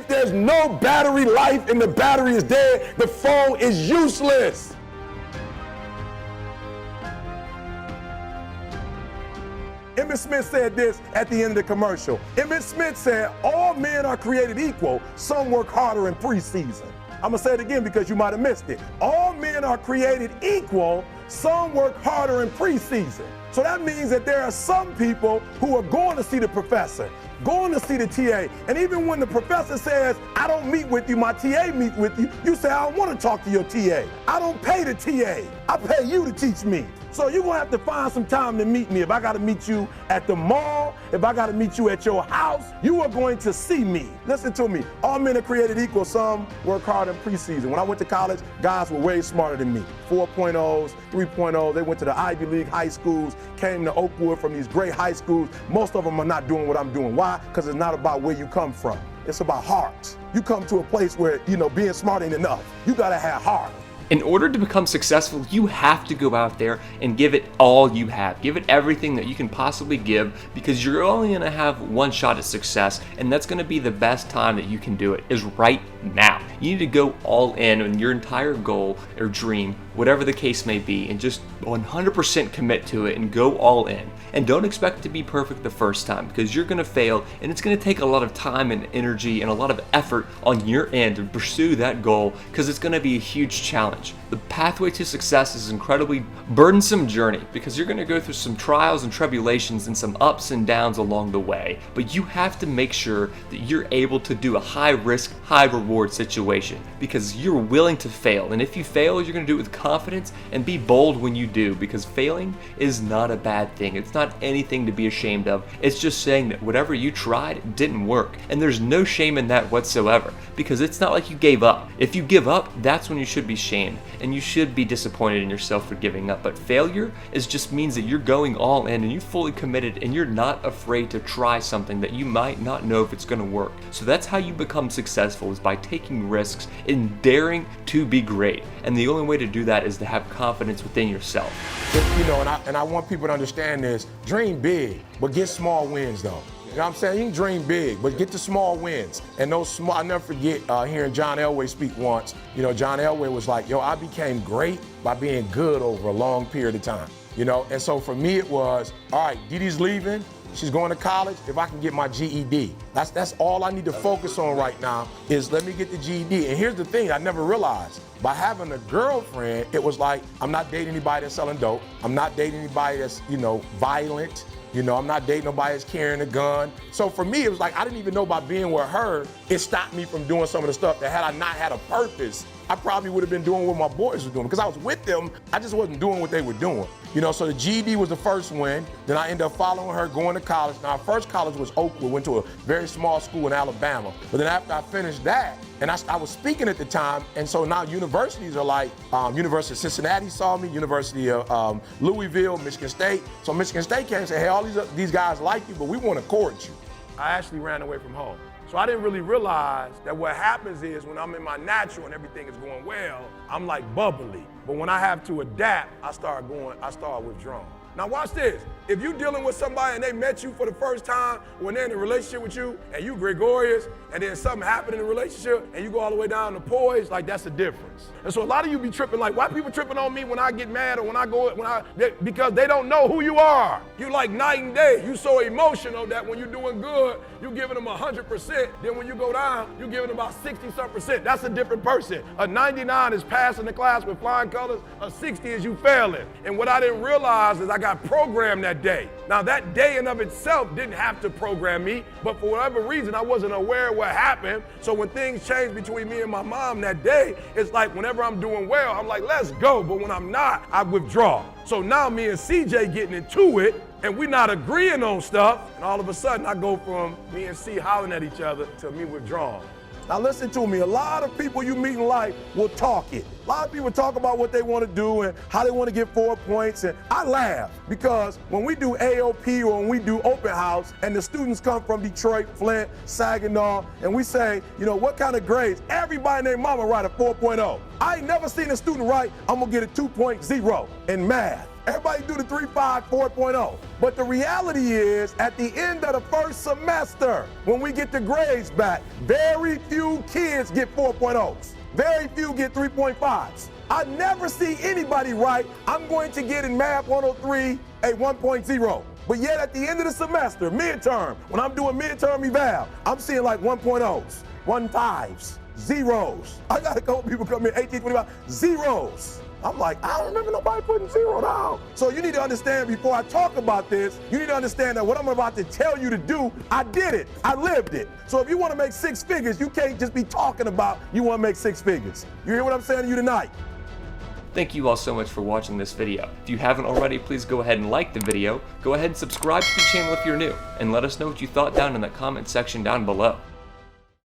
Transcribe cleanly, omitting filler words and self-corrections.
If there's no battery life and the battery is dead, the phone is useless. Emmitt Smith said this at the end of the commercial. Emmitt Smith said, all men are created equal. Some work harder in preseason. I'm gonna say it again because you might have missed it. All men are created equal. Some work harder in preseason. So that means that there are some people who are going to see the professor, going to see the TA. And even when the professor says, I don't meet with you, my TA meets with you, you say, I don't want to talk to your TA. I don't pay the TA. I pay you to teach me. So you're gonna have to find some time to meet me. If I gotta meet you at the mall, if I gotta meet you at your house, you are going to see me. Listen to me, all men are created equal, some work hard in preseason. When I went to college, guys were way smarter than me. 4.0s, 3.0s, they went to the Ivy League high schools, came to Oakwood from these great high schools. Most of them are not doing what I'm doing. Why? Because it's not about where you come from. It's about heart. You come to a place where, being smart ain't enough. You gotta have heart. In order to become successful, you have to go out there and give it all you have. Give it everything that you can possibly give, because you're only gonna have one shot at success, and that's gonna be the best time that you can do it, is right now. You need to go all in on your entire goal or dream, whatever the case may be, and just 100% commit to it and go all in. And don't expect it to be perfect the first time, because you're gonna fail, and it's gonna take a lot of time and energy and a lot of effort on your end to pursue that goal, because it's gonna be a huge challenge. The pathway to success is an incredibly burdensome journey, because you're gonna go through some trials and tribulations and some ups and downs along the way, but you have to make sure that you're able to do a high risk, high reward situation, because you're willing to fail. And if you fail, you're gonna do it with confidence and be bold when you do, because failing is not a bad thing. It's not anything to be ashamed of. It's just saying that whatever you tried didn't work, and there's no shame in that whatsoever, because it's not like you gave up. If you give up, that's when you should be shamed, and you should be disappointed in yourself for giving up. But failure just means that you're going all in and you're fully committed, and you're not afraid to try something that you might not know if it's going to work. So that's how you become successful, is by taking risks and daring to be great. And the only way to do that is to have confidence within yourself. And I want people to understand this. Dream big, but get small wins though. You know what I'm saying? You can dream big, but get the small wins. And those small, I'll never forget hearing John Elway speak once. John Elway was like, I became great by being good over a long period of time. And so for me it was, all right, Didi's leaving, she's going to college, if I can get my GED. That's all I need to focus on right now, is let me get the GED. And here's the thing I never realized. By having a girlfriend, it was like, I'm not dating anybody that's selling dope. I'm not dating anybody that's, violent. I'm not dating nobody that's carrying a gun. So for me, it was like, I didn't even know by being with her, it stopped me from doing some of the stuff that had I not had a purpose, I probably would have been doing what my boys were doing. Because I was with them, I just wasn't doing what they were doing. So the GED was the first win. Then I ended up following her, going to college. Now, our first college was Oakwood, went to a very small school in Alabama. But then after I finished that, and I was speaking at the time, and so now universities are like, University of Cincinnati saw me, University of Louisville, Michigan State. So Michigan State came and said, hey, all these guys like you, but we want to court you. I actually ran away from home. So I didn't really realize that what happens is when I'm in my natural and everything is going well, I'm like bubbly. But when I have to adapt, I start withdrawing. Now watch this. If you're dealing with somebody and they met you for the first time, when they're in a relationship with you and you gregarious, and then something happened in the relationship and you go all the way down to poise, like that's the difference. And so a lot of you be tripping, like why people tripping on me when I get mad or because they don't know who you are. You like night and day. You so emotional that when you're doing good, you giving them 100%. Then when you go down, you giving them about 60-something%. That's a different person. A 99 is passing the class with flying colors. A 60 is you failing. And what I didn't realize is I got programmed that day. Now that day in of itself didn't have to program me, but for whatever reason, I wasn't aware of what happened. So when things changed between me and my mom that day, it's like whenever I'm doing well, I'm like, let's go. But when I'm not, I withdraw. So now me and CJ getting into it, and we not agreeing on stuff, and all of a sudden I go from me and C hollering at each other to me withdrawing. Now listen to me, a lot of people you meet in life will talk it. A lot of people talk about what they want to do and how they want to get 4 points, and I laugh because when we do AOP or when we do open house and the students come from Detroit, Flint, Saginaw, and we say, what kind of grades? Everybody named mama write a 4.0. I ain't never seen a student write, I'm gonna get a 2.0 in math. Everybody do the 3.5, 4.0. But the reality is, at the end of the first semester, when we get the grades back, very few kids get 4.0s. Very few get 3.5s. I never see anybody write, I'm going to get in Math 103 a 1.0. But yet at the end of the semester, midterm, when I'm doing midterm eval, I'm seeing like 1.0s, 1.5s, zeros. I got a couple people come in, 18, 25, zeros. I'm like, I don't remember nobody putting 0 down. So you need to understand, before I talk about this, you need to understand that what I'm about to tell you to do, I did it. I lived it. So if you want to make 6 figures, you can't just be talking about you want to make 6 figures. You hear what I'm saying to you tonight? Thank you all so much for watching this video. If you haven't already, please go ahead and like the video. Go ahead and subscribe to the channel if you're new, and let us know what you thought down in the comment section down below.